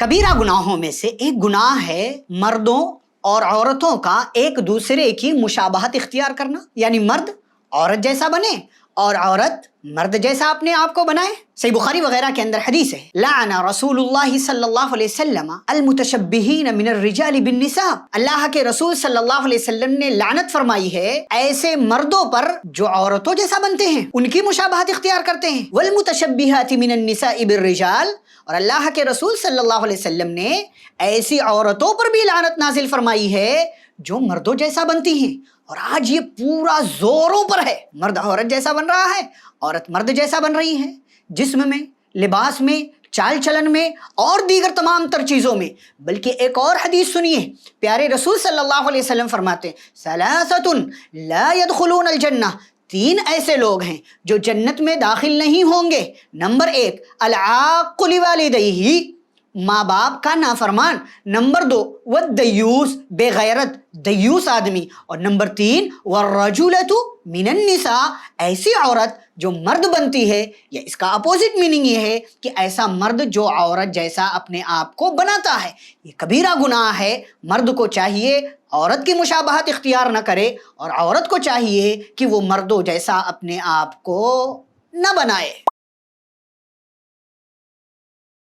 कबीरा गुनाहों में से एक गुनाह है मर्दों और औरतों का एक दूसरे की मुशाबहत इख्तियार करना, यानी मर्द औरत जैसा बने और औरत मर्द जैसा अपने आप को बनाए। सही बुखारी वगैरह के अंदर हदीस है, लाना रसूलुल्लाह सल्लल्लाहु अलैहि वसल्लम अल मुतशब्बिहीन मिनर रिजाली बिन निसा। अल्लाह के रसूल सल्लल्लाहु अलैहि वसल्लम ने लानत फरमाई है ऐसे मर्दों पर जो औरतों जैसा बनते हैं, उनकी मुशाबहत इख्तियार करते हैं। वल मुतशब्बिहाति मिनन निसाइ बिर रिजाल, और अल्लाह के रसूल सल्लल्लाहु अलैहि वसल्लम ने ऐसी औरतों पर भी लानत नाजिल फरमाई है जो मर्दों जैसा बनती हैं। और आज ये पूरा जोरों पर है, मर्द औरत जैसा बन रहा है, औरत मर्द जैसा बन रही है, जिस्म में, लिबास में, चाल चलन में और दीगर तमाम तर चीज़ों में। बल्कि एक और हदीस सुनिए, प्यारे रसूल सल्लल्लाहु अलैहि वसल्लम फरमाते हैं, सलासतुन ला यदखुलून अल जन्नह, तीन ऐसे लोग हैं जो जन्नत में दाखिल नहीं होंगे। नंबर एक, अल आक़्क़ु लिवालिदैही, माँ बाप का नाफरमान। नंबर दो, व दयूस, बेगैरत दयूस आदमी। और नंबर तीन, व रजुलतु मिनन निसा, ऐसी औरत जो मर्द बनती है, या इसका अपोजिट मीनिंग ये है कि ऐसा मर्द जो औरत जैसा अपने आप को बनाता है। ये कबीरा गुनाह है। मर्द को चाहिए औरत की मुशाबहत इख्तियार न करे, और औरत को चाहिए कि वो मर्दों जैसा अपने आप को न बनाए।